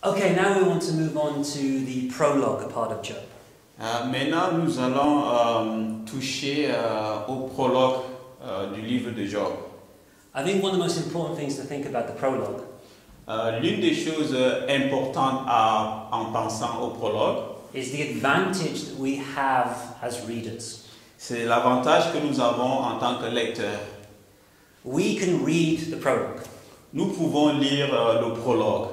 Okay, now we want to move on to the prologue part of Job. Maintenant, nous allons toucher au prologue du livre de Job. I think one of the most important things to think about the prologue L'une des choses importantes en pensant au prologue, is the advantage that we have as readers. c'est l'avantage que nous avons en tant que lecteurs. We can read the prologue. Nous pouvons lire le prologue.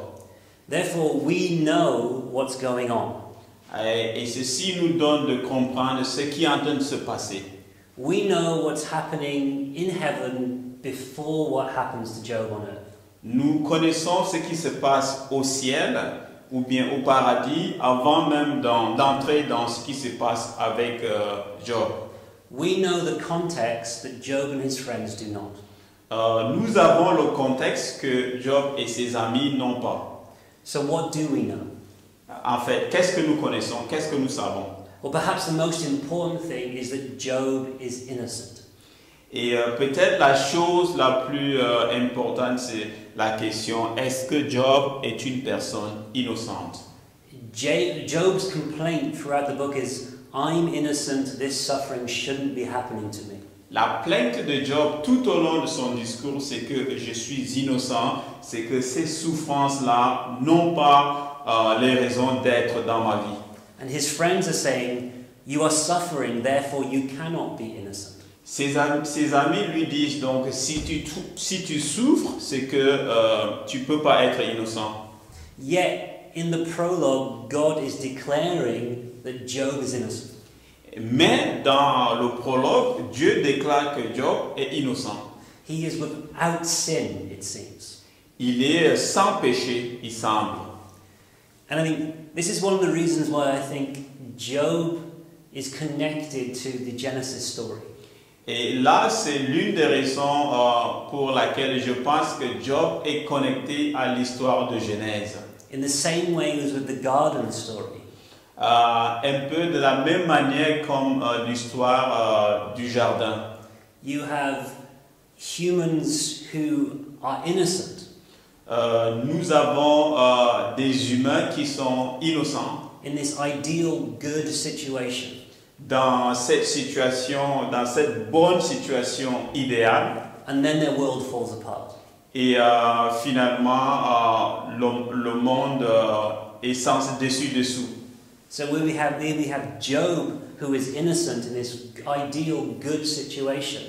Therefore, we know what's going on. Et ceci nous donne de comprendre ce qui est en train de se passer. We know what's happening in heaven before what happens to Job on earth. Nous connaissons ce qui se passe au ciel ou bien au paradis avant même d'entrer dans ce qui se passe avec Job. We know the context that Job and his friends do not. Nous avons le contexte que Job et ses amis n'ont pas. So what do we know? En fait, qu'est-ce que nous connaissons? Qu'est-ce que nous savons? Well, perhaps the most important thing is that Job is innocent. Et peut-être la chose la plus importante, c'est la question, est-ce que Job est une personne innocente? Job's complaint throughout the book is, I'm innocent, this suffering shouldn't be happening to me. La plainte de Job tout au long de son discours, c'est que je suis innocent, c'est que ces souffrances-là n'ont pas les raisons d'être dans ma vie. And his friends are saying, you are suffering, therefore you cannot be innocent. Ses amis lui disent donc, si tu souffres, c'est que tu ne peux pas être innocent. Yet, in the prologue, God is declaring that Job is innocent. Mais dans le prologue, Dieu déclare que Job est innocent. He is without sin, it seems. Il est sans péché, il semble. And I think this is one of the reasons why I think Job is connected to the Genesis story. Et là, c'est l'une des raisons pour laquelle je pense que Job est connecté à l'histoire de Genèse. In the same way as with the garden story. Un peu de la même manière comme l'histoire du jardin. You have humans who are innocent. Nous avons des humains qui sont innocents. In this ideal good situation. Dans cette situation, dans cette bonne situation idéale. And then their world falls apart. Et finalement, le monde est sans dessus-dessous. So here we have Job who is innocent in this ideal good situation.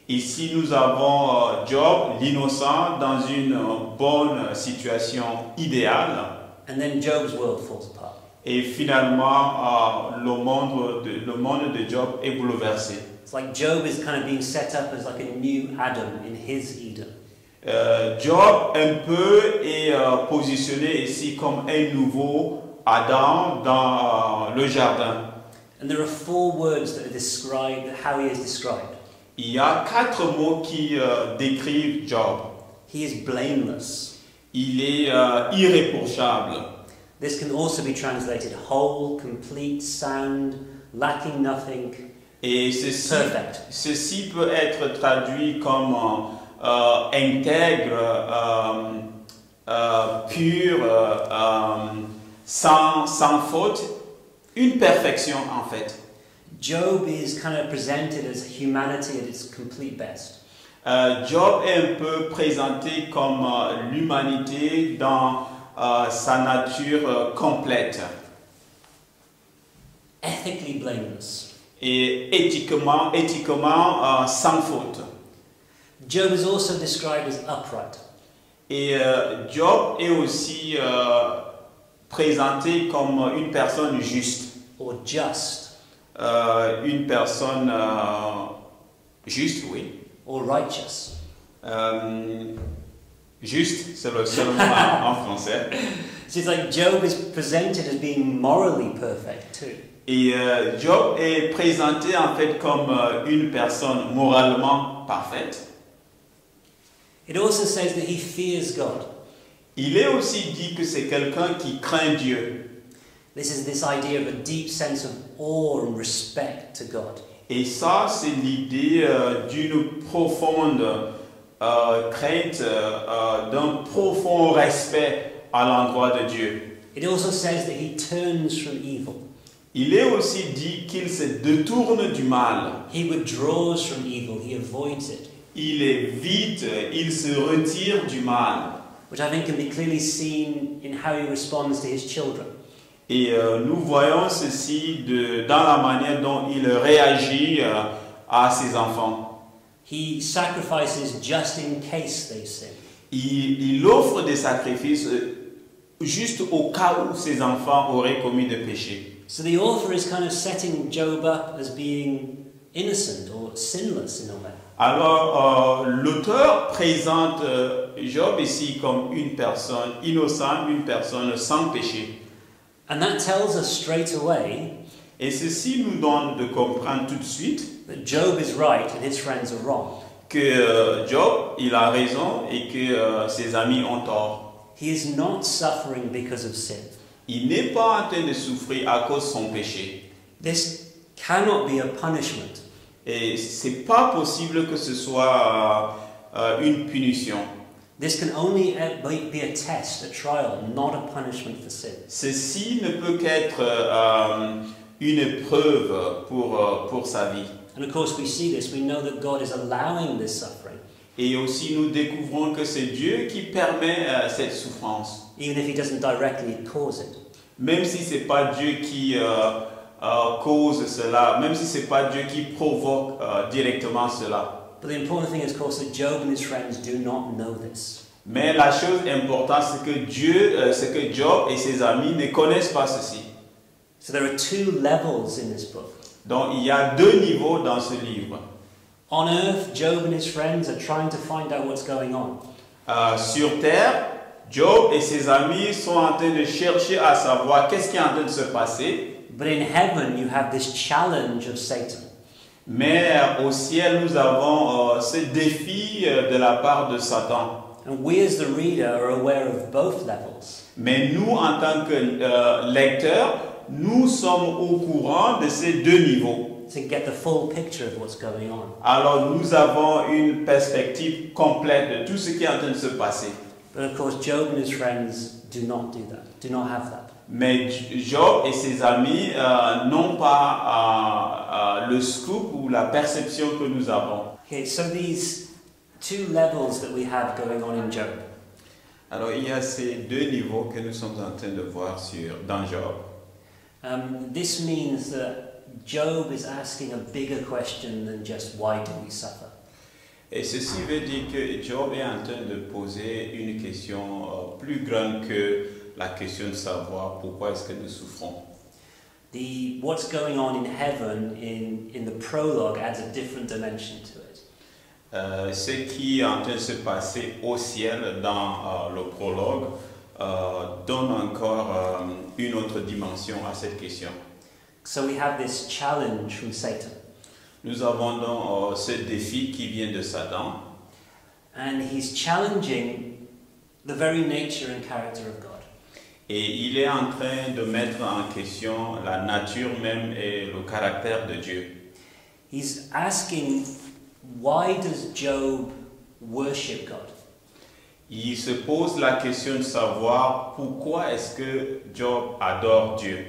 Ici, nous avons Job, l'innocent, dans une bonne situation idéale. And then Job's world falls apart. Et finalement, le monde de Job est bouleversé. It's like Job is kind of being set up as like a new Adam in his Eden. Job un peu est positionné ici comme un nouveau Adam dans le jardin. And there are 4 words that are described how he is described. Il y a 4 mots qui décrivent Job. He is blameless. Il est irréprochable. This can also be translated whole, complete, sound, lacking nothing, Et perfect. Ceci peut être traduit comme intègre, pur, sans faute, une perfection en fait. Job is kind of presented as humanity at its complete best. Job est un peu présenté comme l'humanité dans sa nature complète. Ethically blameless. Et éthiquement sans faute. Job is also described as upright. Et Job est aussi présenté comme une personne juste. Or just. Une personne juste, oui. Or righteous. Juste, c'est le seul mot en français. So it's like Job is presented as being morally perfect too. Et Job est présenté en fait comme une personne moralement parfaite. It also says that he fears God. Il est aussi dit que c'est quelqu'un qui craint Dieu. This is this idea of a deep sense of awe and respect to God. Et ça, c'est l'idée d'une profonde crainte, d'un profond respect à l'endroit de Dieu. It also says that he turns from evil. Il est aussi dit qu'il se détourne du mal. He withdraws from evil, he avoids it. Il évite, il se retire du mal. Which I think can be clearly seen in how he responds to his children. Et nous voyons ceci dans la manière dont il réagit à ses enfants. He sacrifices just in case they sin. Il offre des sacrifices juste au cas où ses enfants auraient commis des péchés. So the author is kind of setting Job up as being innocent or sinless in a way. Alors, l'auteur présente Job ici comme une personne innocente, une personne sans péché. And that tells us straight away Et ceci nous donne de comprendre tout de suite that Job is right and his friends are wrong. que Job, il a raison et que ses amis ont tort. He is not suffering because of sin. Il n'est pas en train de souffrir à cause de son péché. This cannot be a punishment. Et c'est pas possible que ce soit une punition. This can only be a test, a trial, not a punishment for sin. Ceci ne peut qu'être une épreuve pour sa vie. And of course we see this, we know that God is allowing this suffering. Et aussi nous découvrons que c'est Dieu qui permet cette souffrance. Even if he doesn't directly cause it. Même si ce n'est pas Dieu qui cause cela, même si ce n'est pas Dieu qui provoque directement cela. But the important thing is, of course, that Job and his friends do not know this. Mais la chose importante, c'est que Job et ses amis ne connaissent pas ceci. So there are two levels in this book. Donc il y a deux niveaux dans ce livre. On earth, Job and his friends are trying to find out what's going on. Sur terre, Job et ses amis sont en train de chercher à savoir qu'est-ce qui est en train de se passer. But in heaven, you have this challenge of Satan. Mais au ciel, nous avons ce défi de la part de Satan. And we as the reader are aware of both levels. Mais nous, en tant que lecteurs, nous sommes au courant de ces deux niveaux. To get the full picture of what's going on. Alors nous avons une perspective complète de tout ce qui est en train de se passer. But of course, Job and his friends do not do that, do not have that. Mais Job et ses amis n'ont pas le scoop ou la perception que nous avons. Okay, so these two levels that we have going on in Job. Alors il y a ces deux niveaux que nous sommes en train de voir dans Job. This means that Job is asking a bigger question than just why do we suffer. Et ceci veut dire que Job est en train de poser une question plus grande que la question de savoir pourquoi est-ce que nous souffrons. What's going on in heaven in the prologue adds a different dimension to it. Ce qui est en train de se passer au ciel dans le prologue donne encore une autre dimension à cette question. So we have this challenge from Satan. Nous avons donc ce défi qui vient de Satan. And he's challenging the very nature and character of God. Et il est en train de mettre en question la nature même et le caractère de Dieu. He's asking, why does Job worship God? Il se pose la question de savoir pourquoi est-ce que Job adore Dieu.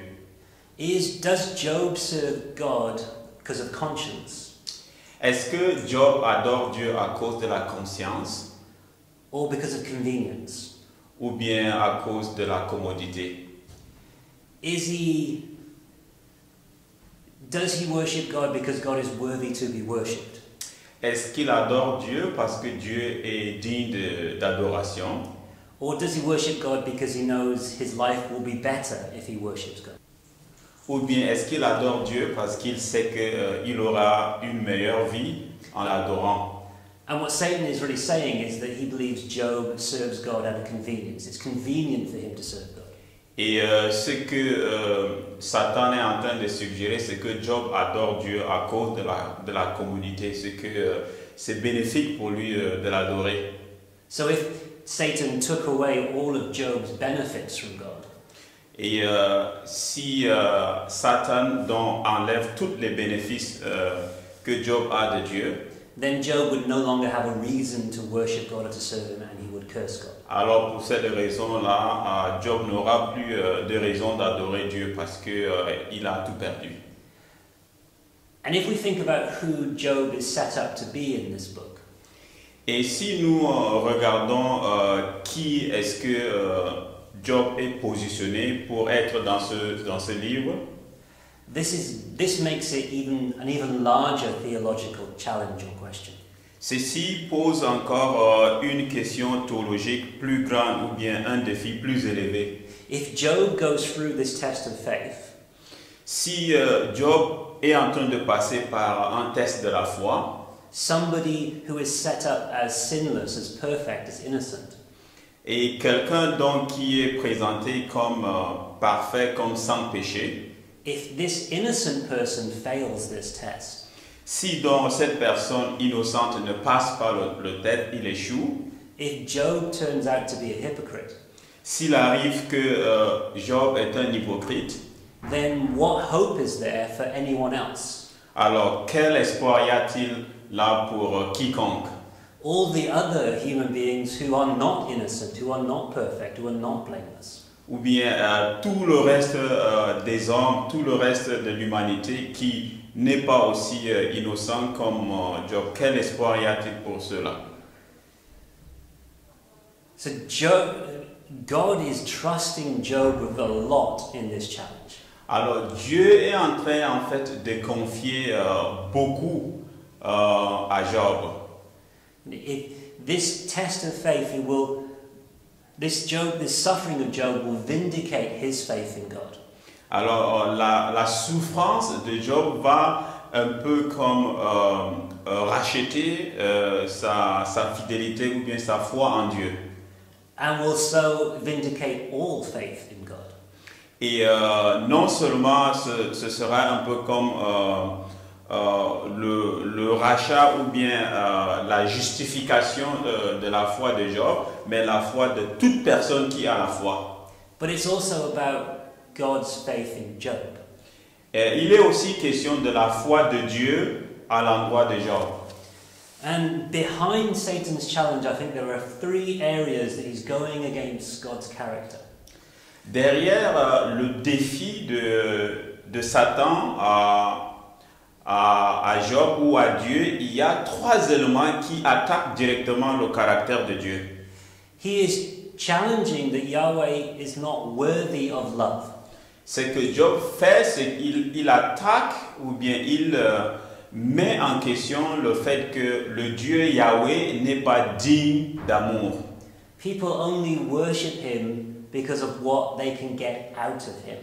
Does Job serve God because of conscience? Est-ce que Job adore Dieu à cause de la conscience Or because of convenience? ou bien à cause de la commodité? Does he worship God because God is worthy to be worshipped? Est-ce qu'il adore Dieu parce que Dieu est digne d'adoration? Or does he worship God because he knows his life will be better if he worships God? Ou bien est-ce qu'il adore Dieu parce qu'il sait qu'il aura une meilleure vie en l'adorant? And what Satan is really saying is that he believes Job serves God out of convenience. It's convenient for him to serve God. Et ce que Satan est en train de suggérer, c'est que Job adore Dieu à cause de la communauté, c'est que c'est bénéfique pour lui de l'adorer. So if Satan took away all of Job's benefits from God, et si Satan donc enlève tous les bénéfices que Job a de Dieu, then Job would no longer have a reason to worship God or to serve him, and he would curse God. Alors pour cette raison-là, Job n'aura plus de raison d'adorer Dieu parce que il a tout perdu. And if we think about who Job is set up to be in this book, Et si nous regardons qui est-ce que Job est positionné pour être dans ce livre, this makes it an even larger theological challenge or question. ceci pose encore une question théologique plus grande ou bien un défi plus élevé. If Job goes through this test of faith, Si Job est en train de passer par un test de la foi, somebody who is set up as sinless, as perfect, as innocent, et quelqu'un donc qui est présenté comme parfait, comme sans péché, if this innocent person fails this test, si donc cette personne innocente ne passe pas le test, il échoue. if Job turns out to be a hypocrite, S'il arrive que Job est un hypocrite, then what hope is there for anyone else? alors quel espoir y a-t-il là pour quiconque? All the other human beings who are not innocent, who are not perfect, who are not blameless. Ou bien tout le reste des hommes, tout le reste de l'humanité qui n'est pas aussi innocent comme Job. Quel espoir y a-t-il pour cela? So God is trusting Job with a lot in this challenge. Alors Dieu est en train en fait de confier beaucoup à Job. This test of faith, this suffering of Job will vindicate his faith in God. Alors la souffrance de Job va un peu comme racheter sa fidélité ou bien sa foi en Dieu. And will so vindicate all faith in God. Et non seulement ce sera un peu comme le rachat ou bien la justification de la foi de Job, mais la foi de toute personne qui a la foi. But it's also about God's faith in Job. Et il est aussi question de la foi de Dieu à l'endroit de Job. And behind Satan's challenge, I think there are 3 areas that he's going against God's character. Derrière le défi de Satan à Job ou à Dieu, il y a 3 éléments qui attaquent directement le caractère de Dieu. He is challenging that Yahweh is not worthy of love. Ce que Job fait, c'est qu'il attaque ou bien il met en question le fait que le Dieu Yahweh n'est pas digne d'amour. People only worship him because of what they can get out of him.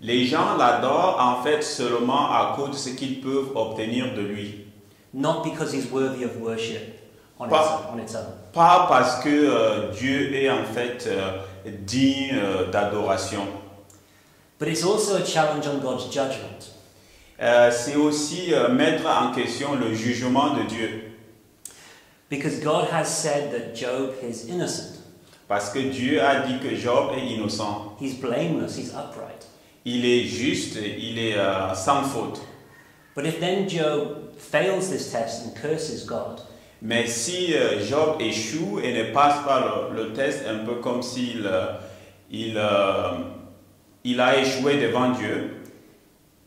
Les gens l'adorent en fait seulement à cause de ce qu'ils peuvent obtenir de lui. Not because he's worthy of worship on its own. Pas parce que Dieu est en fait digne d'adoration. But it's also a challenge on God's judgment. C'est aussi mettre en question le jugement de Dieu. Because God has said that Job is innocent. Parce que Dieu a dit que Job est innocent. He's blameless, he's upright. Il est juste, il est sans faute. But if then Job fails this test and curses God, mais si Job échoue et ne passe pas le test, un peu comme s'il il a échoué devant Dieu,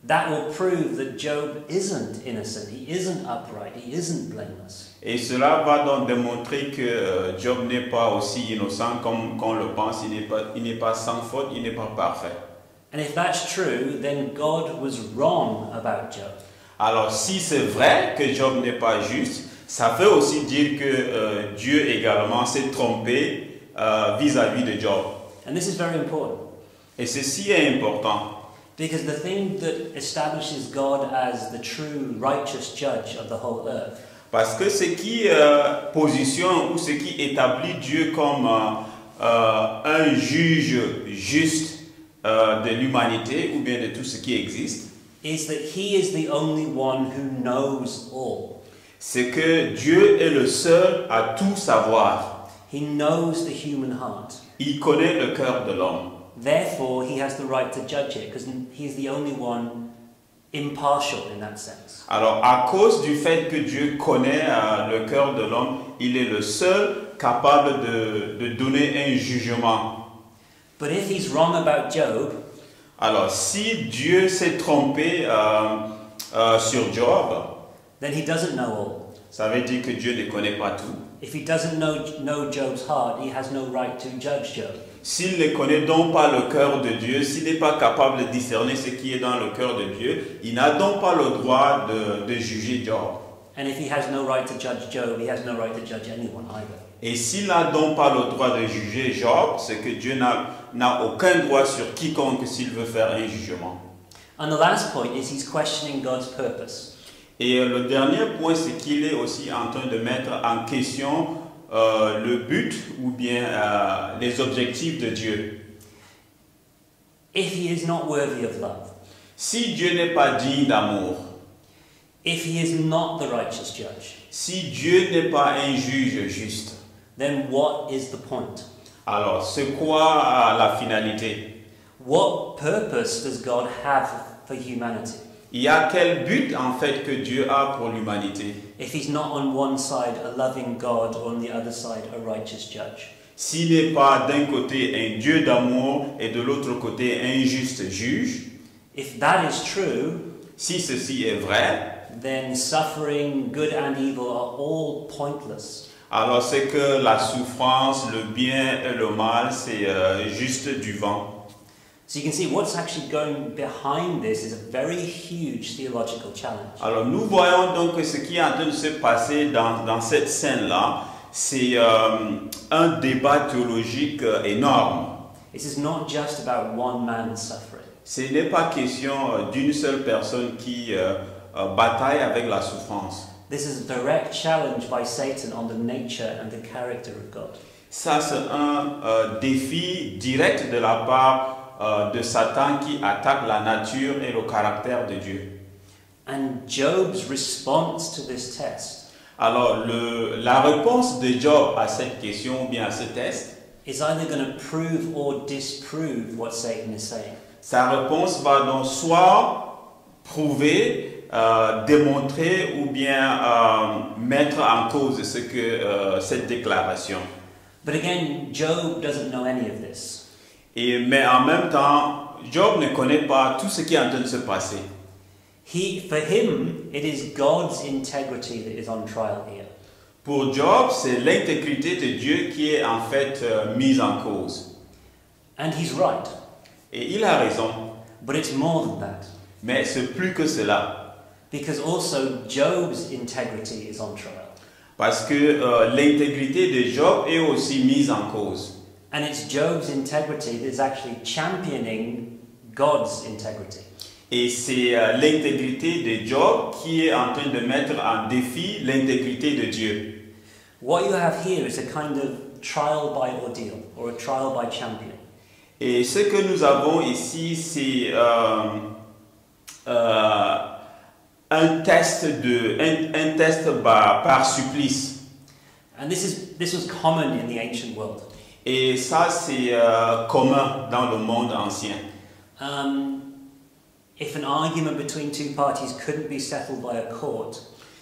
that will prove that Job isn't innocent, he isn't upright, he isn't blameless. Et cela va donc démontrer que Job n'est pas aussi innocent comme qu'on le pense, il n'est pas sans faute, il n'est pas parfait. And if that's true, then God was wrong about Job. Alors si c'est vrai que Job n'est pas juste, ça veut aussi dire que Dieu également s'est trompé vis-à-vis de Job. And this is very important. Et ceci est important. Because the thing that establishes God as the true righteous judge of the whole earth, parce que ce qui positionne ou ce qui établit Dieu comme un juge juste de l'humanité ou bien de tout ce qui existe, is that he is the only one who knows all. C'est que Dieu est le seul à tout savoir. He knows the human heart. Il connaît le cœur de l'homme. Therefore, he has the right to judge it because he's the only one impartial in that sense. Alors, à cause du fait que Dieu connaît le cœur de l'homme, il est le seul capable de donner un jugement. But if he's wrong about Job, Alors, si Dieu s'est trompé sur Job, then he doesn't know all. ça veut dire que Dieu ne connaît pas tout. If he doesn't know Job's heart, he has no right to judge Job. S'il ne connaît donc pas le cœur de Dieu, s'il n'est pas capable de discerner ce qui est dans le cœur de Dieu, il n'a donc pas le droit de juger Job. And if he has no right to judge Job, he has no right to judge anyone either. Et s'il n'a donc pas le droit de juger Job, c'est que Dieu n'a aucun droit sur quiconque s'il veut faire un jugement. And the last point is he's questioning God's purpose. Et le dernier point, c'est qu'il est aussi en train de mettre en question le but ou bien les objectifs de Dieu. If he is not worthy of love, Si Dieu n'est pas digne d'amour, if he is not the righteous judge, si Dieu n'est pas un juge juste, then what is the point? alors c'est quoi la finalité? What purpose does God have for humanity? Il y a quel but en fait que Dieu a pour l'humanité? If he's not on one side a loving God, or on the other side a righteous judge. S'il n'est pas d'un côté un Dieu d'amour et de l'autre côté un juste juge, If that is true, si ceci est vrai, then suffering, good and evil are all pointless. alors c'est que la souffrance, le bien et le mal, c'est juste du vent. So you can see what's actually going behind this is a very huge theological challenge. Alors nous voyons donc que ce qui est en train de se passer dans cette scène-là, c'est un débat théologique énorme. This is not just about one man's suffering. Ce n'est pas question d'une seule personne qui bataille avec la souffrance. This is a direct challenge by Satan on the nature and the character of God. Ça, c'est un défi direct de la part de Satan qui attaque la nature et le caractère de Dieu. And Job's response to this test Alors, la réponse de Job à cette question ou bien à ce test, is either going to prove or disprove what Satan is saying. sa réponse va donc soit prouver, démontrer ou bien mettre en cause ce que cette déclaration. But again, Job doesn't know any of this. Mais en même temps, Job ne connaît pas tout ce qui est en train de se passer. For him, it is God's integrity that is on trial here. Pour Job, c'est l'intégrité de Dieu qui est en fait mise en cause. And he's right. Et il a raison. But it's more than that. Mais c'est plus que cela. Because also Job's integrity is on trial. Parce que l'intégrité de Job est aussi mise en cause. And it's Job's integrity that is actually championing God's integrity. Et c'est l'intégrité de Job qui est en train de mettre en défi l'intégrité de Dieu. What you have here is a kind of trial by ordeal, or a trial by champion. Et ce que nous avons ici, c'est un test par supplice. And this was common in the ancient world. Et ça, c'est commun dans le monde ancien. If an argument between two parties couldn't be settled by a court,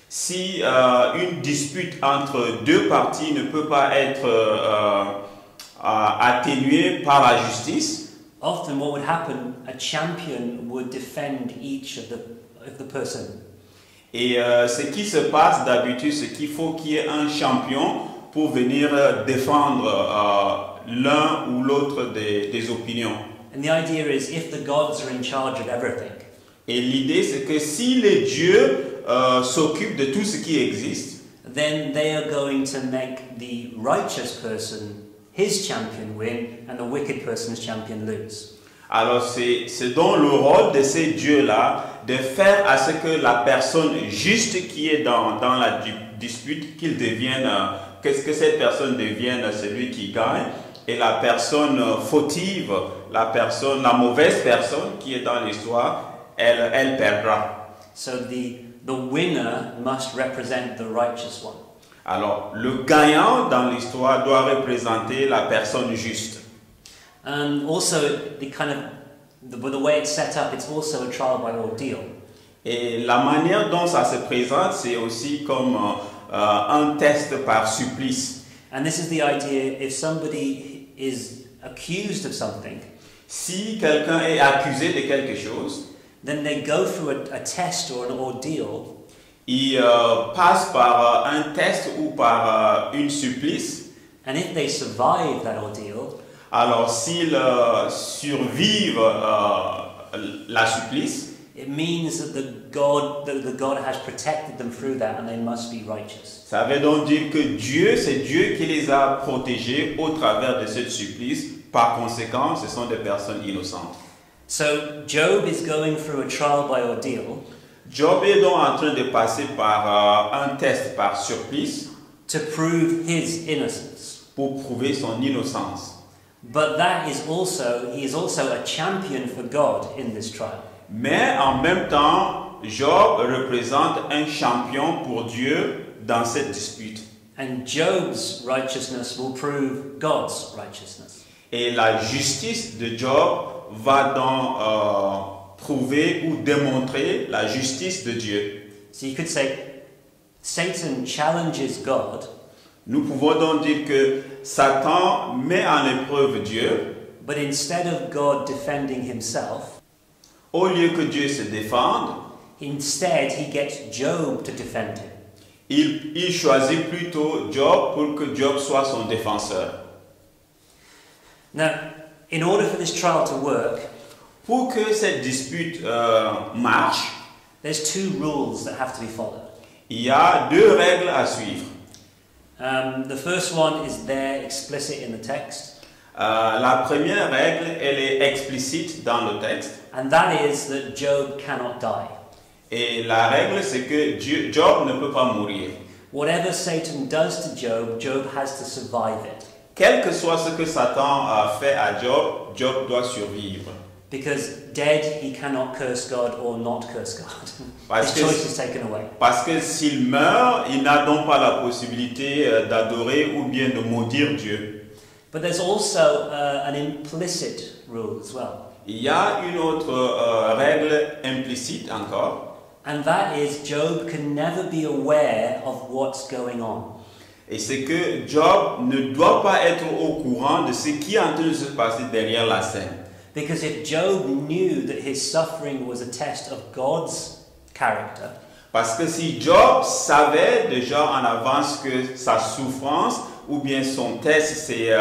Si une dispute entre deux parties ne peut pas être atténuée par la justice, often what would happen, a champion would defend each of the person. et ce qui se passe d'habitude, c'est qu'il faut qu'il y ait un champion pour venir défendre l'un ou l'autre des opinions. And the idea is if the gods are in charge of everything, Et l'idée, c'est que si les dieux s'occupent de tout ce qui existe, then they are going to make the righteous person his champion win and the wicked person's champion lose. alors c'est donc le rôle de ces dieux-là de faire à ce que la personne juste qui est dans la dispute, que cette personne devienne celui qui gagne, et la personne fautive, la mauvaise personne qui est dans l'histoire, elle perdra. So the winner must represent the righteous one. Alors, le gagnant dans l'histoire doit représenter la personne juste. And also the way it's set up, it's also a trial by ordeal. Et la manière dont ça se présente, c'est aussi comme un test par supplice. And this is the idea: if somebody is accused of something, Si quelqu'un est accusé de quelque chose, then they go through a test or an ordeal, il passe par un test ou par une supplice. and if they survive that ordeal, Alors s'ils survivent la supplice, it means that the God has protected them through that, and they must be righteous. ça veut donc dire que c'est Dieu qui les a protégés au travers de cette supplice. Par conséquent, ce sont des personnes innocentes. So Job is going through a trial by ordeal Job est donc en train de passer par un test par supplice to prove his innocence. pour prouver son innocence. But he is also a champion for God in this trial. Mais en même temps, Job représente un champion pour Dieu dans cette dispute. And Job's righteousness will prove God's righteousness. Et la justice de Job va donc prouver ou démontrer la justice de Dieu. So you could say Satan challenges God, Nous pouvons donc dire que Satan met en épreuve Dieu. but instead of God defending himself, Au lieu que Dieu se défende, instead he gets Job to defend him. il choisit plutôt Job pour que Job soit son défenseur. Now, in order for this trial to work, Pour que cette dispute marche, there's two rules that have to be followed. il y a deux règles à suivre. The first one is there explicit in the text, La première règle, elle est explicite dans le texte. and that is that Job cannot die. Et la règle, c'est que Job ne peut pas mourir. Whatever Satan does to Job, Job has to survive it. Quel que soit ce que Satan a fait à Job, Job doit survivre. Because dead, he cannot curse God or not curse God. Parce His que- choice is taken away. Parce que s'il meurt, il n'a donc pas la possibilité d'adorer ou bien de maudire Dieu. But there's also an implicit rule as well. Il y a une autre règle implicite encore, And that is Job can never be aware of what's going on. et c'est que Job ne doit pas être au courant de ce qui est en train de se passer derrière la scène. Because if Job knew that his suffering was a test of God's character, Parce que si Job savait déjà en avance que sa souffrance ou bien son test, c'est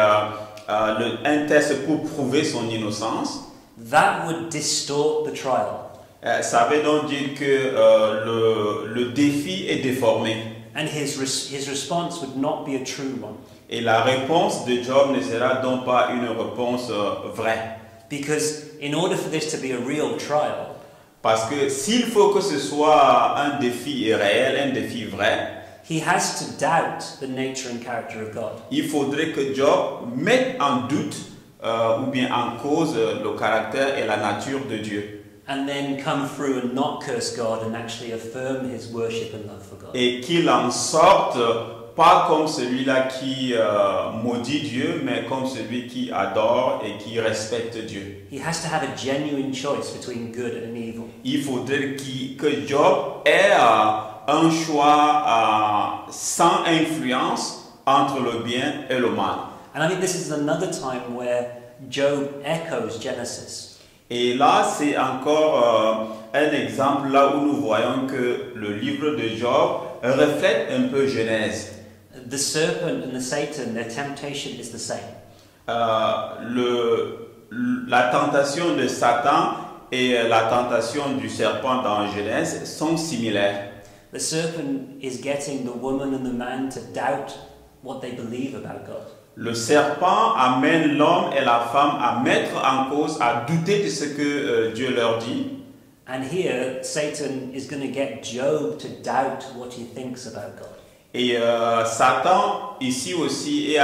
un test pour prouver son innocence, that would distort the trial. ça veut donc dire que le défi est déformé. And his response would not be a true one. Et la réponse de Job ne sera donc pas une réponse vraie. Because in order for this to be a real trial, Parce que s'il faut que ce soit un défi réel, un défi vrai, he has to doubt the nature and character of God. il faudrait que Job mette en doute ou bien en cause le caractère et la nature de Dieu. And then come through and not curse God and actually affirm his worship and love for God. Et qu'il en sorte pas comme celui-là qui maudit Dieu, mais comme celui qui adore et qui respecte Dieu. He has to have a genuine choice between good and evil. Il faudrait que Job ait un choix sans influence entre le bien et le mal. And I think this is another time where Job echoes Genesis. Et là, c'est encore un exemple là où nous voyons que le livre de Job reflète un peu Genèse. The serpent and the Satan, their temptation is the same. La tentation de Satan et la tentation du serpent dans Genèse sont similaires. The serpent is getting the woman and the man to doubt what they believe about God. Le serpent amène l'homme et la femme à mettre en cause, à douter de ce que Dieu leur dit. And here, Satan is going to get Job to doubt what he thinks about God. Et Satan, ici aussi, est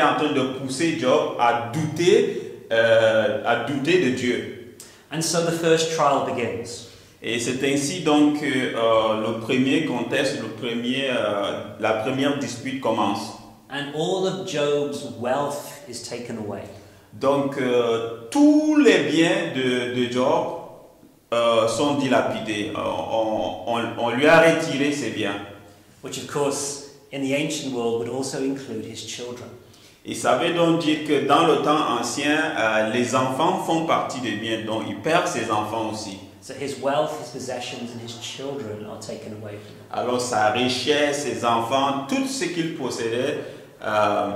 en train de pousser Job à douter de Dieu. And so the first trial begins. Et c'est ainsi donc que le premier contexte, la première dispute commence. And all of Job's wealth is taken away. Donc tous les biens de Job sont dilapidés. On lui a retiré ses biens. Which of course in the ancient world would also include his children. Et ça veut donc dire que dans le temps ancien, les enfants font partie des biens, donc il perd ses enfants aussi. So his wealth, his possessions, and his children are taken away from him. Alors sa richesse, ses enfants, tout ce qu'il possédait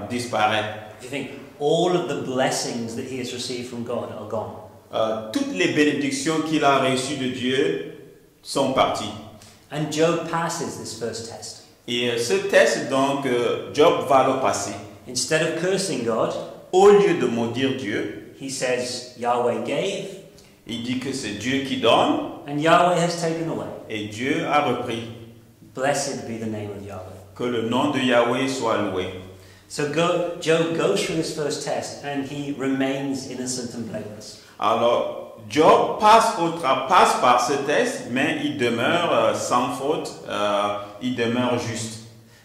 disparaît. If you think all of the blessings that he has received from God are gone. Toutes les bénédictions qu'il a reçues de Dieu sont parties. And Job passes this first test. Et ce test, donc, Job va le passer. Instead of cursing God, Au lieu de maudire Dieu, he says, Yahweh gave, il dit que c'est Dieu qui donne and Yahweh has taken away. et Dieu a repris. Blessed be the name of Yahweh. Que le nom de Yahweh soit loué. So Job goes through this first test and he remains innocent and blameless. Alors, Job passe par ce test, mais il demeure sans faute, il demeure juste.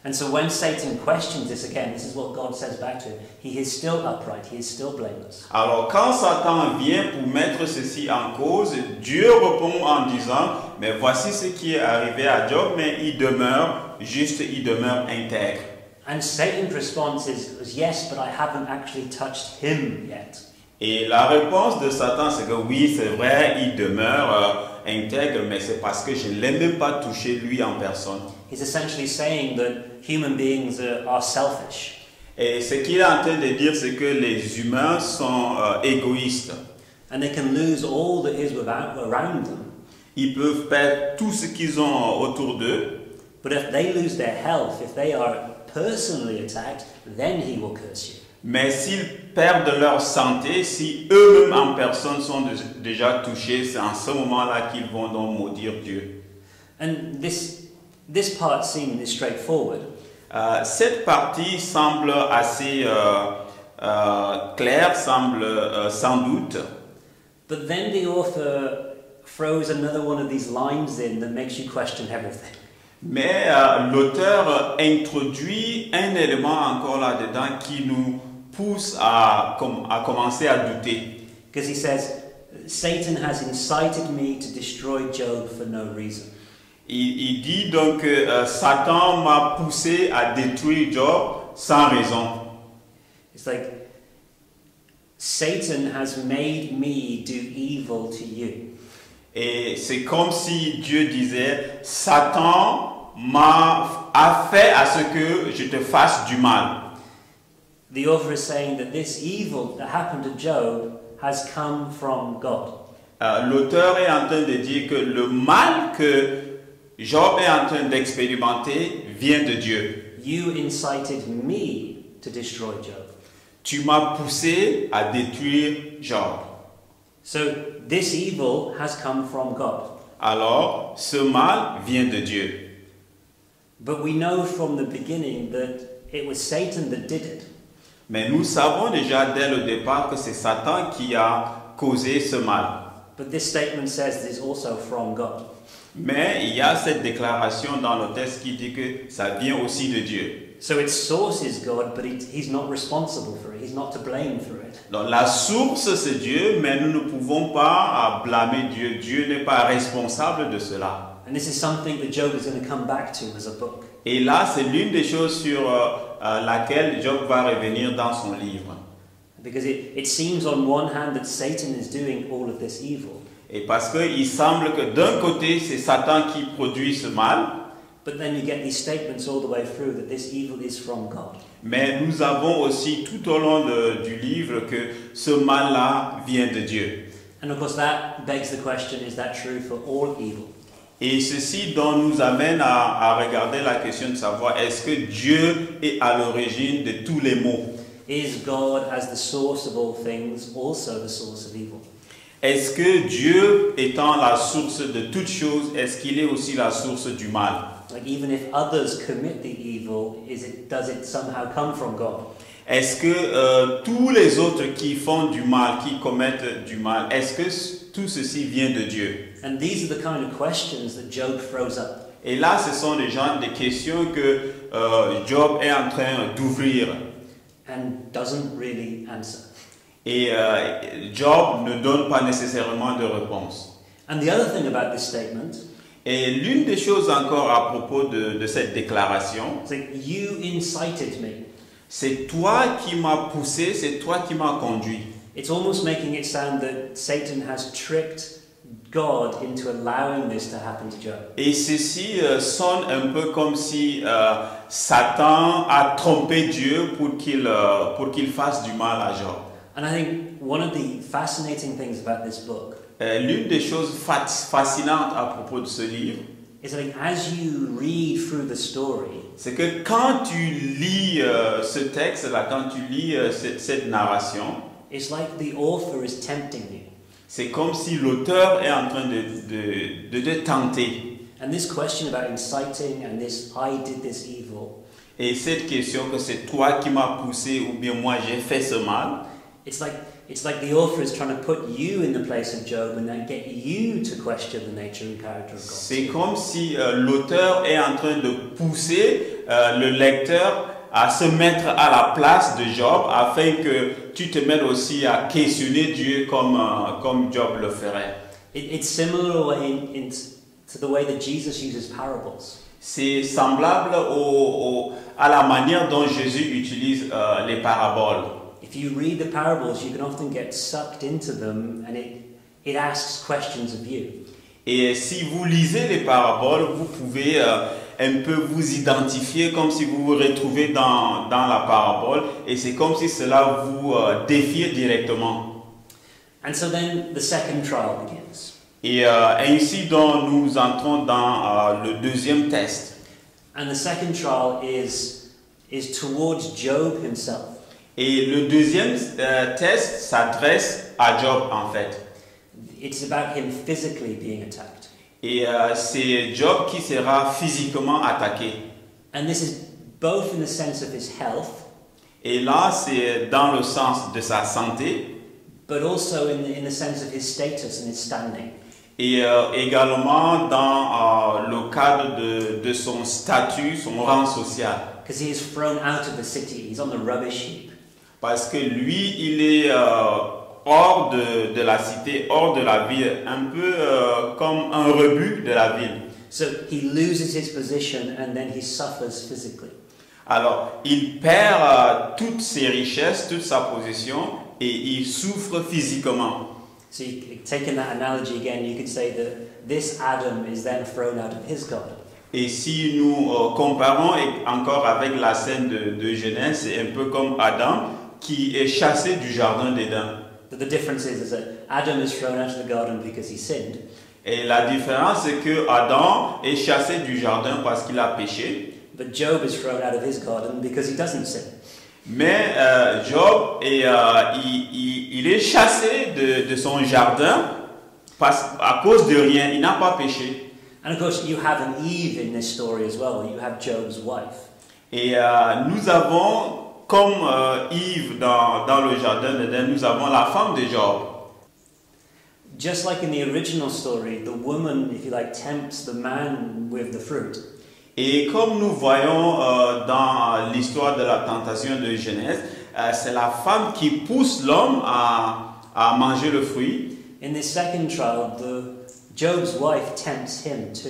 And so when Satan questions this again, this is what God says back to him. He is still upright, he is still blameless. Alors, quand Satan vient pour mettre ceci en cause, Dieu répond en disant, mais voici ce qui est arrivé à Job, mais il demeure juste, il demeure intègre. And Satan's response is yes, but I haven't actually touched him yet. Et la réponse de Satan, c'est que oui, c'est vrai, il demeure intègre, mais c'est parce que je ne l'ai même pas touché lui en personne. He's essentially saying that human beings are selfish. Et ce qu'il est en train de dire, c'est que les humains sont égoïstes. And they can lose all that is around them. Ils peuvent perdre tout ce qu'ils ont autour d'eux. But if they lose their health, if they are personally attacked, then he will curse you. Mais s'ils perdent leur santé, si eux-mêmes en personne sont déjà touchés, c'est en ce moment-là qu'ils vont donc maudire Dieu. And this part seems straightforward. Cette partie semble assez claire, semble sans doute. But then the author throws another one of these lines in that makes you question everything. Mais l'auteur introduit un élément encore là-dedans qui nous pousse à commencer à douter. Because he says, Satan has incited me to destroy Job for no reason. Il dit donc que Satan m'a poussé à détruire Job sans raison. It's like, Satan has made me do evil to you. Et c'est comme si Dieu disait, Satan a fait à ce que je te fasse du mal. The author is saying that this evil that happened to Job has come from God. L'auteur est en train de dire que le mal que Job est en train d'expérimenter vient de Dieu. You incited me to destroy Job. Tu m'as poussé à détruire Job. So this evil has come from God. Alors, ce mal vient de Dieu. But we know from the beginning that it was Satan that did it. Mais nous savons déjà dès le départ que c'est Satan qui a causé ce mal. But this statement says it is also from God. Mais il y a cette déclaration dans le texte qui dit que ça vient aussi de Dieu. So its source is God, but he's not responsible for it. He's not to blame for it. Donc la source c'est Dieu, mais nous ne pouvons pas blâmer Dieu. Dieu n'est pas responsable de cela. And this is something that Job is going to come back to as a book. Et là, c'est l'une des choses sur laquelle Job va revenir dans son livre. Because it seems on one hand that Satan is doing all of this evil. Et parce qu'il semble que d'un côté, c'est Satan qui produit ce mal. But then you get these statements all the way through that this evil is from God. Mais nous avons aussi tout au long du livre que ce mal-là vient de Dieu. And of course that begs the question, is that true for all evil? Et ceci donc nous amène à regarder la question de savoir est-ce que Dieu est à l'origine de tous les maux? Is God, as the source of all things, also the source of evil? Est-ce que Dieu, étant la source de toutes choses, est-ce qu'il est aussi la source du mal? Like even if others commit the evil, does it somehow come from God? Est-ce que tous les autres qui font du mal, qui commettent du mal, est-ce que tout ceci vient de Dieu? And these are the kind of questions that Job throws up. Et là, ce sont des questions que Job est en train d'ouvrir. And doesn't really answer. Et Job ne donne pas nécessairement de réponse. And the other thing about this statement Et l'une des choses encore à propos de cette déclaration, it's like, you incited me. c'est toi qui m'as poussé, c'est toi qui m'as conduit. It's almost making it sound that Satan has tricked God into allowing this to happen to Job. Et ceci sonne un peu comme si Satan a trompé Dieu pour qu'il fasse du mal à Job. And I think one of the fascinating things about this book L'une des choses fascinantes à propos de ce livre, is that as you read through the story, c'est que quand tu lis ce texte-là, quand tu lis cette narration, it's like the author is tempting you. c'est comme si l'auteur est en train de te tenter. And this question about inciting and this, I did this evil, Et cette question que c'est toi qui m'as poussé ou bien moi j'ai fait ce mal, it's like the author is trying to put you in the place of Job and then get you to question the nature and character of God. c'est comme si l'auteur est en train de pousser le lecteur à se mettre à la place de Job afin que tu te mettes aussi à questionner Dieu comme Job le ferait. It's similar to the way that Jesus uses parables. C'est semblable à la manière dont Jésus utilise les paraboles. If you read the parables, you can often get sucked into them and it asks questions of you. Et si vous lisez les paraboles, vous pouvez un peu vous identifier comme si vous vous retrouvez dans la parabole et c'est comme si cela vous défiait directement. And so then the second trial begins. Et ainsi donc nous entrons dans le deuxième test. And the second trial is towards Job himself. Et le deuxième test s'adresse à Job en fait. It's about him physically being attacked. Et c'est Job qui sera physiquement attaqué. And this is both in the sense of his health, Et là, c'est dans le sens de sa santé but also in the sense of his status and his standing. et également dans le cadre de son statut, son rang social. Because he is thrown out of the city, he's on the rubbish heap. Parce que lui, il est hors de la cité, hors de la ville, un peu comme un rebut de la ville. So he loses his position and then he suffers physically. Alors, il perd toutes ses richesses, toute sa position, et il souffre physiquement. So taking that analogy again, you could say that this Adam is then thrown out of his garden. Et si nous comparons encore avec la scène de Genèse, c'est un peu comme Adam qui est chassé du jardin d'Éden. But the difference is that Adam is thrown out of the garden because he sinned. Et la différence, c'est que Adam est chassé du jardin parce qu'il a péché. But Job is thrown out of his garden because he doesn't sin. Mais Job, il est chassé de son jardin à cause de rien. Il n'a pas péché. And of course, you have an Eve in this story as well. You have Job's wife. Et nous avons, comme Yves dans le jardin d'Éden, nous avons la femme de Job. Just like in the original story, the woman, if you like, tempts the man with the fruit. Et comme nous voyons dans l'histoire de la tentation de Genèse, c'est la femme qui pousse l'homme à manger le fruit. In this second trial, Job's wife tempts him too.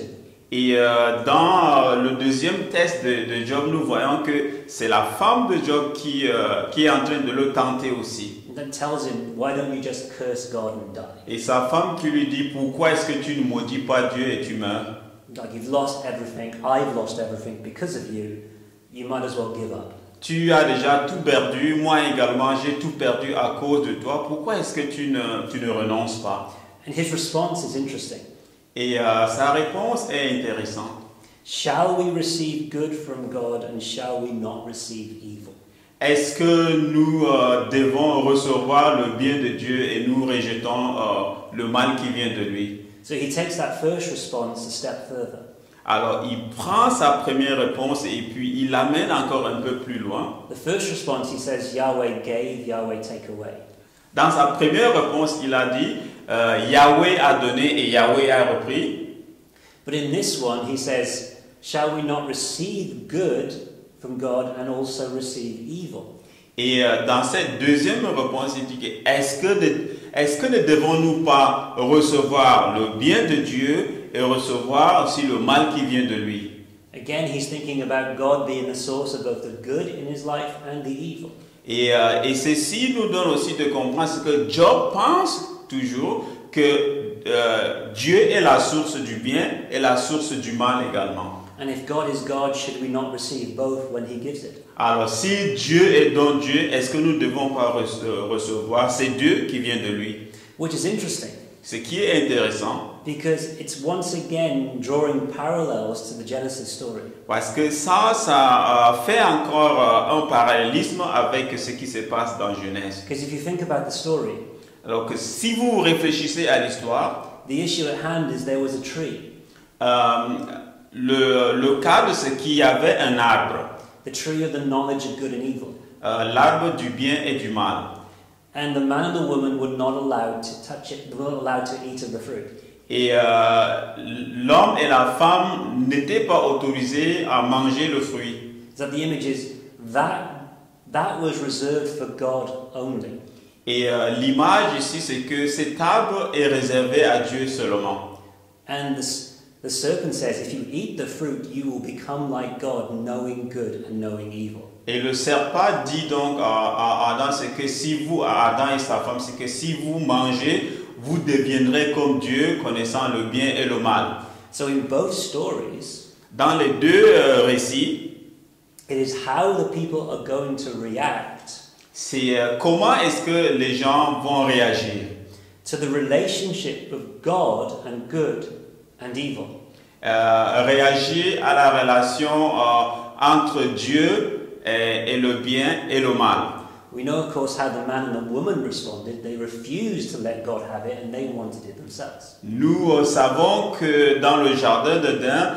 Et dans le deuxième test de Job, nous voyons que c'est la femme de Job qui est en train de le tenter aussi. And then tells him, why don't you just curse God and die? Et sa femme qui lui dit, pourquoi est-ce que tu ne maudis pas Dieu et tu meurs? Like, you've lost everything, I've lost everything because of you, you might as well give up. Tu as déjà tout perdu, moi également j'ai tout perdu à cause de toi, pourquoi est-ce que tu ne renonces pas? And his response is interesting. Et sa réponse est intéressante. Shall we receive good from God and shall we not receive evil? Est-ce que nous devons recevoir le bien de Dieu et nous rejetons le mal qui vient de lui? So he takes that first response a step further. Alors il prend sa première réponse et puis il l'amène encore un peu plus loin. The first response, he says, Yahweh gave, Yahweh take away. Dans sa première réponse, il a dit Yahweh a donné et Yahweh a repris. But in this one, he says, shall we not receive good from God and also receive evil? Et dans cette deuxième réponse, il dit que est-ce est-ce que ne devons-nous pas recevoir le bien de Dieu et recevoir aussi le mal qui vient de lui? Again, he's thinking about God being the source of both the good in his life and the evil. Et ceci nous donne aussi de comprendre ce que Job pense toujours, que Dieu est la source du bien et la source du mal également. And if God is God, should we not receive both when he gives it? Alors si Dieu est donc Dieu, est-ce que nous ne devons pas recevoir ces deux qui viennent de lui? Which is interesting, Ce qui est intéressant, because it's once again drawing parallels to the Genesis story. parce que ça fait encore un parallélisme avec ce qui se passe dans Genèse. Because if you think about the story, Alors que si vous réfléchissez à l'histoire, the issue at hand is there was a tree. le cas de ce qu'il y avait un arbre, The tree of the knowledge of good and evil. l'arbre du bien et du mal. And the man and the woman were not allowed to touch it, they were not allowed to eat of the fruit. Et l'homme et la femme n'étaient pas autorisés à manger le fruit. So the image is that was reserved for God only. Et l'image ici, c'est que cet arbre est réservé à Dieu seulement. And the serpent says, if you eat the fruit, you will become like God, knowing good and knowing evil. Et le serpent dit donc à Adam, c'est que si vous, à Adam et sa femme, c'est que si vous mangez, vous deviendrez comme Dieu, connaissant le bien et le mal. So in both stories, Dans les deux récits, it is how the people are going to react c'est comment est-ce que les gens vont réagir to the relationship of God and good and evil. réagir à la relation entre Dieu et le bien et le mal. We know, of course, how the man and the woman responded. They refused to let God have it and they wanted it themselves. Nous savons que dans le jardin d'Éden,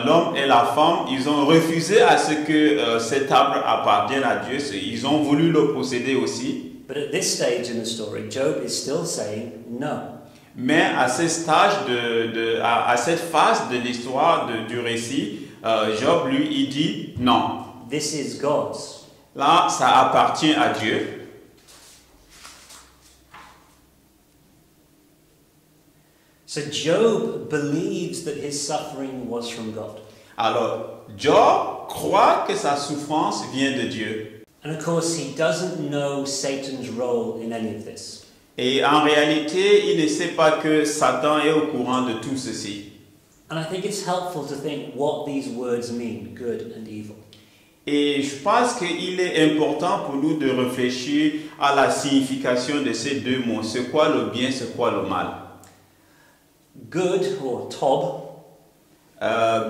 l'homme et la femme, ils ont refusé à ce que cet arbre appartienne à Dieu. Ils ont voulu le posséder aussi. But at this stage in the story, Job is still saying no. Mais à ce stage, à cette phase de l'histoire du récit, Job, lui, il dit non. This is God's. Là, ça appartient à Dieu. So Job believes that his suffering was from God. Alors, Job croit que sa souffrance vient de Dieu. And of course, he doesn't know Satan's role in any of this. Et en réalité, il ne sait pas que Satan est au courant de tout ceci. And I think it's helpful to think what these words mean, good and evil. Et je pense qu'il est important pour nous de réfléchir à la signification de ces deux mots. C'est quoi le bien, c'est quoi le mal? Good, or tob,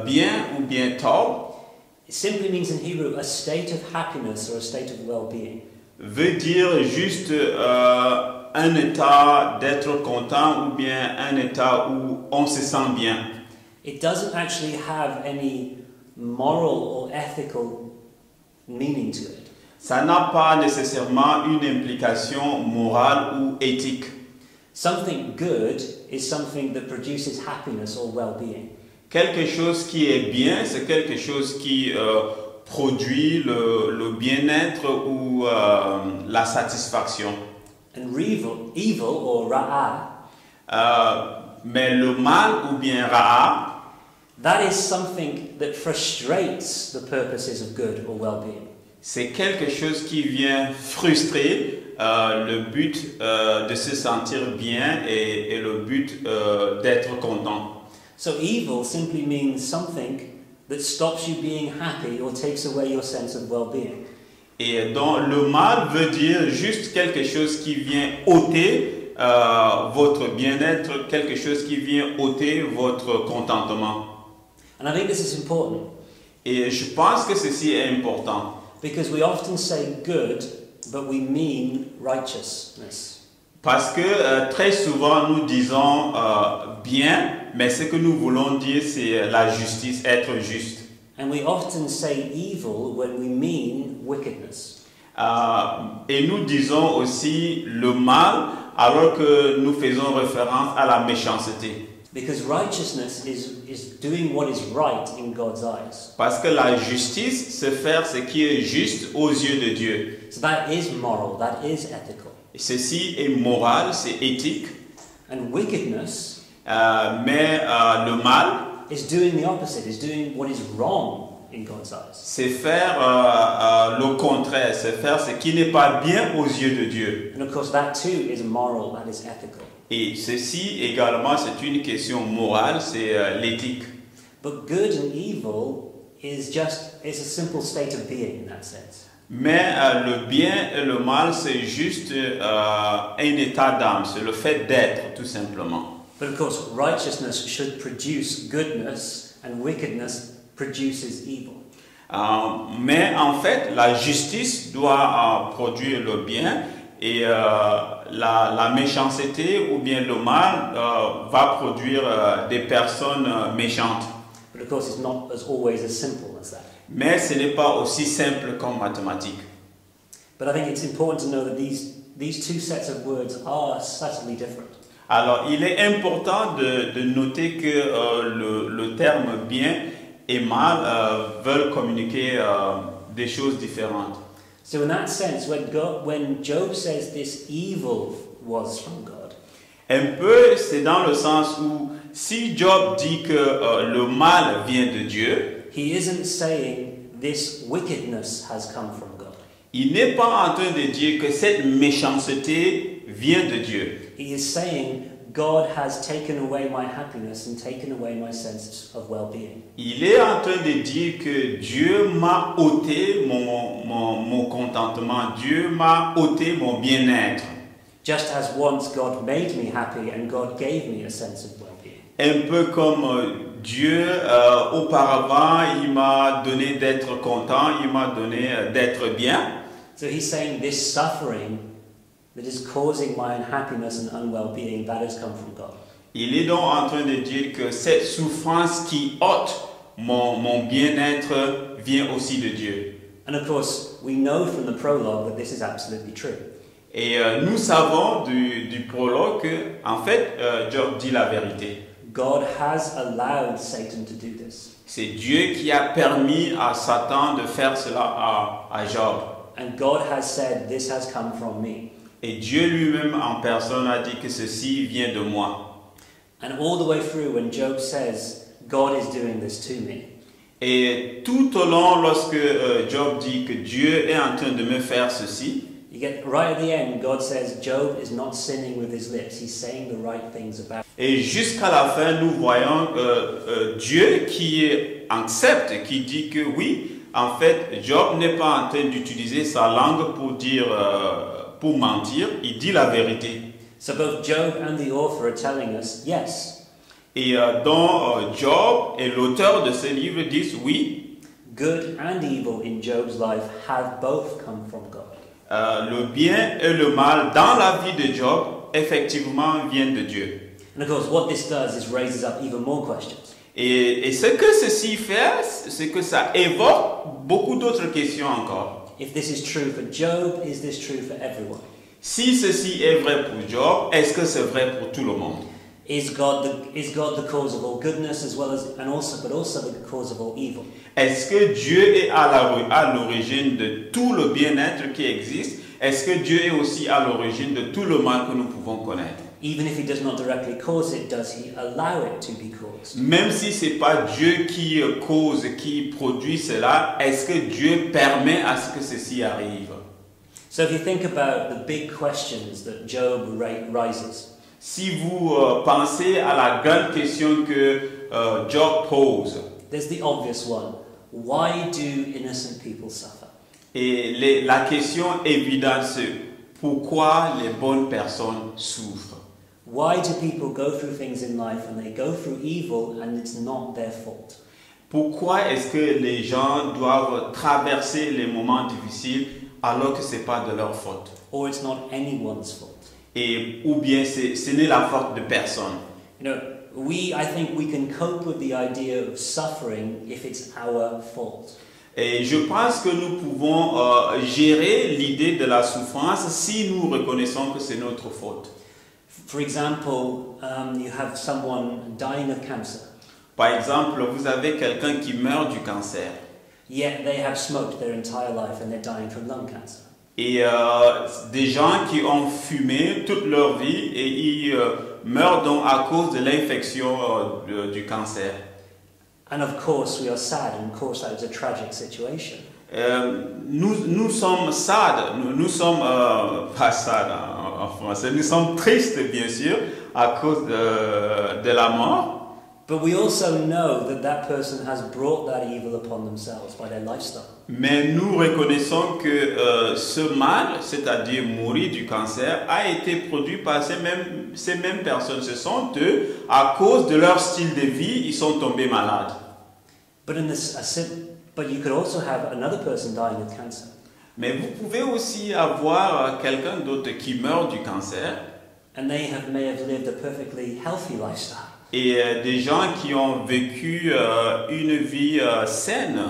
Bien ou bien tov, it simply means in Hebrew a state of happiness or a state of well-being. veut dire juste un état d'être content ou bien un état où on se sent bien. It doesn't actually have any moral or ethical meaning to it. Ça n'a pas nécessairement une implication morale ou éthique. Something good is something that produces happiness or well-being. Quelque chose qui est bien, c'est quelque chose qui produit le bien-être ou la satisfaction. And evil or ra'a, Mais le mal ou bien ra'a, that is something that frustrates the purposes of good or well-being. c'est quelque chose qui vient frustrer le but de se sentir bien et le but d'être content. So evil simply means something that stops you being happy or takes away your sense of well-being. Et donc le mal veut dire juste quelque chose qui vient ôter votre bien-être, quelque chose qui vient ôter votre contentement. And I think this is important Et je pense que ceci est important. because we often say good, but we mean righteousness. Parce que très souvent nous disons bien, mais ce que nous voulons dire c'est la justice, être juste. And we often say evil when we mean wickedness. Et nous disons aussi le mal alors que nous faisons référence à la méchanceté. Because righteousness is doing what is right in God's eyes. Parce que la justice, c'est faire ce qui est juste aux yeux de Dieu. So that is moral, that is ethical. Ceci est moral, c'est éthique, And wickedness mais le mal, is doing the opposite, is doing what is wrong in God's eyes. c'est faire le contraire, c'est faire ce qui n'est pas bien aux yeux de Dieu. And of course, that too is moral, that is ethical. Et ceci également, c'est une question morale, c'est l'éthique. But good and evil is a simple state of being in that sense. Mais le bien et le mal, c'est juste un état d'âme, c'est le fait d'être, tout simplement. But of course, righteousness should produce goodness, and wickedness produces evil. Mais en fait, la justice doit produire le bien et la méchanceté ou bien le mal va produire des personnes méchantes. But of course, it's not always as simple as that. Mais ce n'est pas aussi simple qu'en mathématiques. But I think it's important to know that these two sets of words are subtly different. Alors, il est important de noter que le terme bien et mal veulent communiquer des choses différentes. So in that sense, when Job says this evil was from God, Un peu, c'est dans le sens où si Job dit que le mal vient de Dieu, he isn't saying this wickedness has come from God. il n'est pas en train de dire que cette méchanceté vient de Dieu. He is saying God has taken away my happiness and taken away my sense of well-being. Il est en train de dire que Dieu m'a ôté mon contentement, Dieu m'a ôté mon bien-être. Just as once God made me happy and God gave me a sense of well-being. Un peu comme Dieu, auparavant, il m'a donné d'être content, il m'a donné d'être bien. So he's saying this suffering that is causing my unhappiness and unwell-being, that has come from God. Il est donc en train de dire que cette souffrance qui ôte mon bien-être vient aussi de Dieu. And of course, we know from the prologue that this is absolutely true. Et nous savons du prologue que, en fait, Job dit la vérité. God has allowed Satan to do this. C'est Dieu qui a permis à Satan de faire cela à Job. And God has said, this has come from me. Et Dieu lui-même en personne a dit que ceci vient de moi. And all the way through, when Job says, God is doing this to me, Et tout au long, lorsque Job dit que Dieu est en train de me faire ceci, you get right at the end, God says, Job is not sinning with his lips. He's saying the right things about. et jusqu'à la fin, nous voyons Dieu qui accepte, qui dit que oui, en fait, Job n'est pas en train d'utiliser sa langue pour dire, pour mentir, il dit la vérité. So both Job and the author are telling us, yes, Et donc Job et l'auteur de ce livre disent oui, good and evil in Job's life have both come from God. le bien et le mal dans la vie de Job, effectivement, viennent de Dieu. And of course, what this does is raises up even more questions. Et ce que ceci fait, c'est que ça évoque beaucoup d'autres questions encore. If this is true for Job, is this true for everyone? Si ceci est vrai pour Job, est-ce que c'est vrai pour tout le monde? Is God the cause of all goodness as well as but also the cause of all evil? Est-ce que Dieu est à l'origine de tout le bien-être qui existe? Est-ce que Dieu est aussi à l'origine de tout le mal que nous pouvons connaître? Even if he does not directly cause it, does he allow it to be caused? Même si ce n'est pas Dieu qui cause, qui produit cela, est-ce que Dieu permet à ce que ceci arrive? So if you think about the big questions that Job raises, Si vous pensez à la grande question que Job pose, there's the obvious one. Why do innocent people suffer? et la question évidente c'est pourquoi les bonnes personnes souffrent? Why do people go through things in life and they go through evil and it's not their fault? Pourquoi est-ce que les gens doivent traverser les moments difficiles alors que ce n'est pas de leur faute? Or it's not anyone's fault? Ou bien ce n'est la faute de personne. You know, I think we can cope with the idea of suffering if it's our fault. Et je pense que nous pouvons gérer l'idée de la souffrance si nous reconnaissons que c'est notre faute. For example, you have someone dying of cancer. Par exemple, vous avez quelqu'un qui meurt du cancer. Yet they have smoked their entire life and they're dying from lung cancer. Et des gens qui ont fumé toute leur vie et ils meurent donc à cause de l'infection du cancer. And of course, we are sad, and of course, that was a tragic situation. Nous sommes sad, nous sommes pas sad en français, nous sommes tristes bien sûr à cause de la mort. But we also know that that person has brought that evil upon themselves by their lifestyle. Mais nous reconnaissons que ce mal, c'est-à-dire mourir du cancer, a été produit par ces mêmes personnes. Ce sont eux, à cause de leur style de vie, ils sont tombés malades. But you could also have another person dying with cancer. Mais vous pouvez aussi avoir quelqu'un d'autre qui meurt du cancer. And they may have lived a perfectly healthy lifestyle. Et des gens qui ont vécu une vie saine,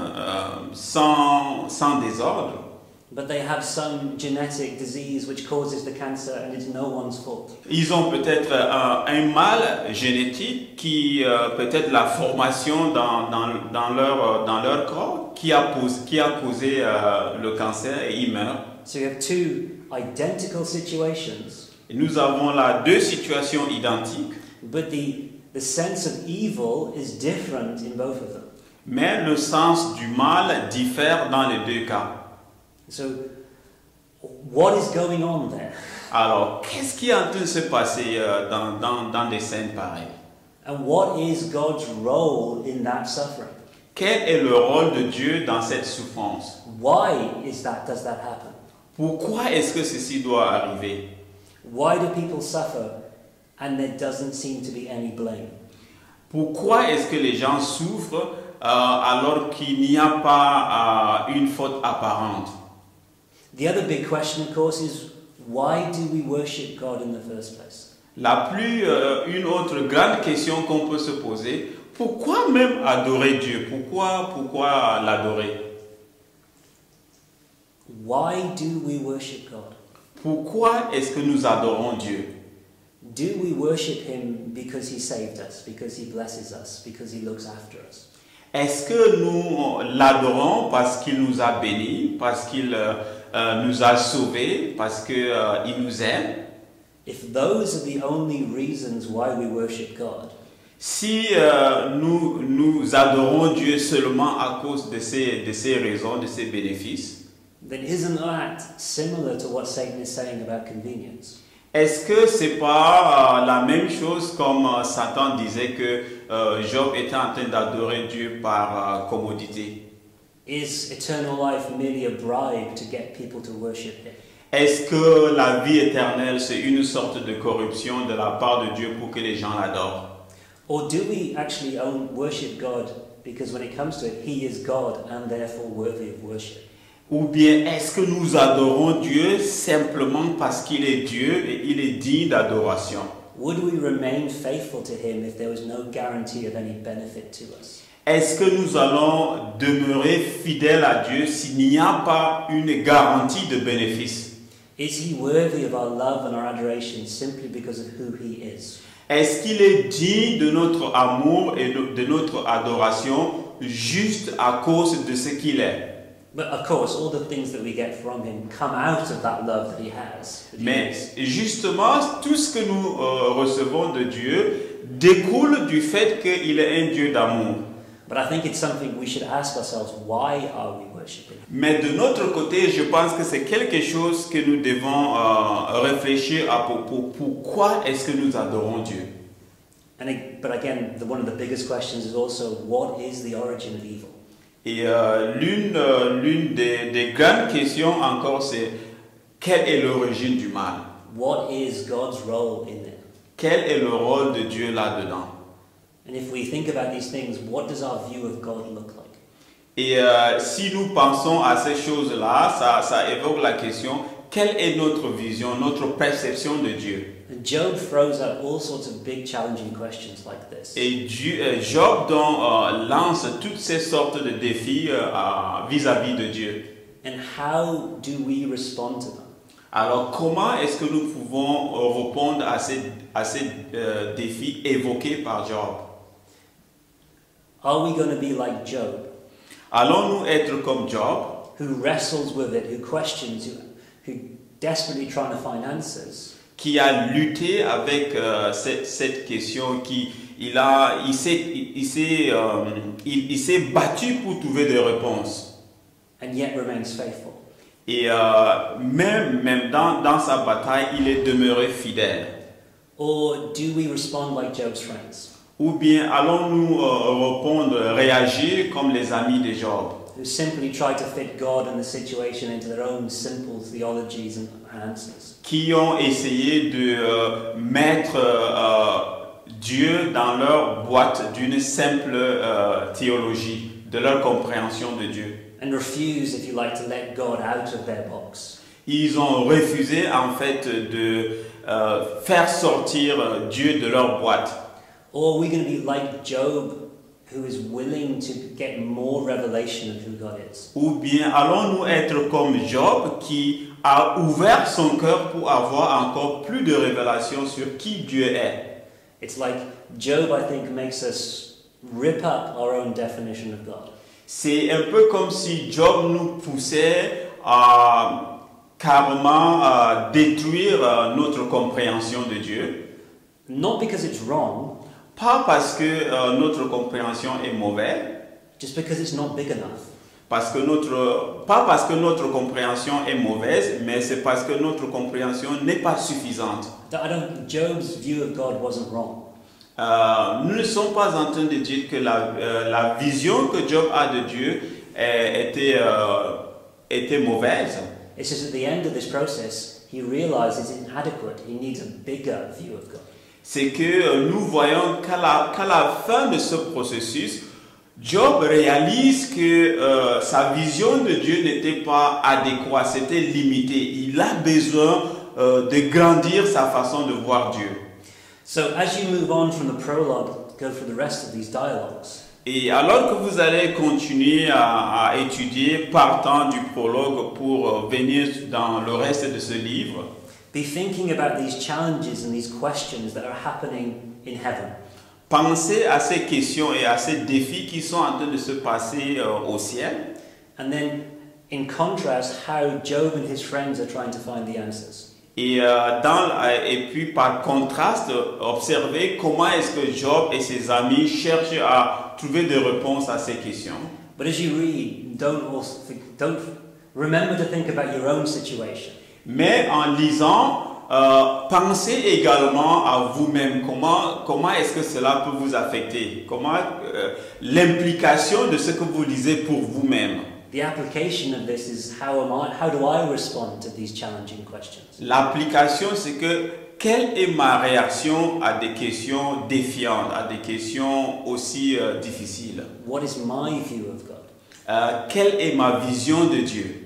sans désordre. But they have some genetic disease which causes the cancer and it's no one's fault. Ils ont peut-être un mal génétique qui peut-être la formation dans leur corps qui a causé le cancer et ils meurent. So you have two identical situations. Et nous avons là deux situations identiques. But the sense of evil is different in both of them. Mais le sens du mal diffère dans les deux cas. So, what is going on there? Alors, qu'est-ce qui est en train de se passer dans des scènes pareilles? And what is God's role in that suffering? Quel est le rôle de Dieu dans cette souffrance? Why does that happen? Pourquoi est-ce que ceci doit arriver? Why do people suffer and there doesn't seem to be any blame? Pourquoi est-ce que les gens souffrent alors qu'il n'y a pas une faute apparente? The other big question, of course, is why do we worship God in the first place? Une autre grande question qu'on peut se poser, pourquoi même adorer Dieu? Pourquoi l'adorer? Why do we worship God? Pourquoi est-ce que nous adorons Dieu? Do we worship Him because He saved us, because He blesses us, because He looks after us? Est-ce que nous l'adorons parce qu'il nous a bénis, parce qu'il nous a sauvés, parce qu'il nous aime? If those are the only reasons why we worship God, si nous adorons Dieu seulement à cause de ces raisons, de ces bénéfices, then isn't that similar to what Satan is saying about convenience? Est-ce que c'est pas la même chose comme Satan disait que Job était en train d'adorer Dieu par commodité? Is eternal life merely a bribe to get people to worship Him? Est-ce que la vie éternelle c'est une sorte de corruption de la part de Dieu pour que les gens l'adorent? Or do we actually worship God because when it comes to it, He is God and therefore worthy of worship? Ou bien est-ce que nous adorons Dieu simplement parce qu'il est Dieu et il est digne d'adoration? Would we remain faithful to Him if there was no guarantee of any benefit to us? Est-ce que nous allons demeurer fidèles à Dieu s'il n'y a pas une garantie de bénéfice? Is He worthy of our love and our adoration simply because of who He is? Est-ce qu'il est digne de notre amour et de notre adoration juste à cause de ce qu'il est? But of course, all the things that we get from Him come out of that love that He has. Mais justement, tout ce que nous recevons de Dieu découle du fait qu'il est un Dieu d'amour. But I think it's something we should ask ourselves, why are we worshiping? Mais de notre côté, je pense que c'est quelque chose que nous devons réfléchir à propos. Pourquoi est-ce que nous adorons Dieu? But again, one of the biggest questions is also, what is the origin of evil? Et l'une des grandes questions encore, c'est quelle est l'origine du mal? What is God's role in it? Quel est le rôle de Dieu là-dedans? And if we think about these things, what does our view of God look like? Et si nous pensons à ces choses-là, ça évoque la question, quelle est notre vision, notre perception de Dieu? And Job throws out all sorts of big challenging questions like this. Et Job donc lance toutes ces sortes de défis vis-à-vis de Dieu. And how do we respond to them? Alors comment est-ce que nous pouvons répondre à ces défis évoqués par Job? Are we going to be like Job? Allons-nous être comme Job, Who wrestles with it, who questions, who desperately trying to find answers. Qui a lutté avec cette question, il s'est battu pour trouver des réponses. And yet remains faithful. Et même dans sa bataille, il est demeuré fidèle. Or do we respond like Job's friends, Ou bien allons-nous réagir comme les amis de Job, who simply try to fit God and the situation into their own simple theologies and answers? qui ont essayé de mettre Dieu dans leur boîte d'une simple théologie, de leur compréhension de Dieu. And refuse, if you like, to let God out of their box. Ils ont refusé en fait de faire sortir Dieu de leur boîte. Or are we going to be like Job, who is willing to get more revelation of who God is? Ou bien allons-nous être comme Job qui a ouvert son cœur pour avoir encore plus de révélations sur qui Dieu est? It's like Job, I think, makes us rip up our own definition of God. C'est un peu comme si Job nous poussait à carrément détruire notre compréhension de Dieu. Not because it's wrong, Pas parce que notre compréhension est mauvaise, just because it's not big enough. pas parce que notre compréhension est mauvaise, mais c'est parce que notre compréhension n'est pas suffisante. Job's view of God wasn't wrong. Nous ne sommes pas en train de dire que la vision que Job a de Dieu était mauvaise. It's just at the end of this process, he realizes it's inadequate. He needs a bigger view of God. C'est que nous voyons qu'à la fin de ce processus, Job réalise que sa vision de Dieu n'était pas adéquate, c'était limité. Il a besoin de grandir sa façon de voir Dieu. So as you move on from the prologue, go through the rest of these dialogues. Et alors que vous allez continuer à étudier partant du prologue pour venir dans le reste de ce livre, Be thinking about these challenges and these questions that are happening in heaven. pensez à ces questions et à ces défis qui sont en train de se passer au ciel. And then, in contrast, how Job and his friends are trying to find the answers. Et puis par contraste, observez comment est-ce que Job et ses amis cherchent à trouver des réponses à ces questions. But as you read, don't remember to think about your own situation. Mais en lisant, pensez également à vous-même. Comment est-ce que cela peut vous affecter? Comment l'implication de ce que vous lisez pour vous-même? The application of this is how do I respond to these challenging questions? L'application, c'est que quelle est ma réaction à des questions défiantes, à des questions aussi difficiles? What is my view of God? Quelle est ma vision de Dieu?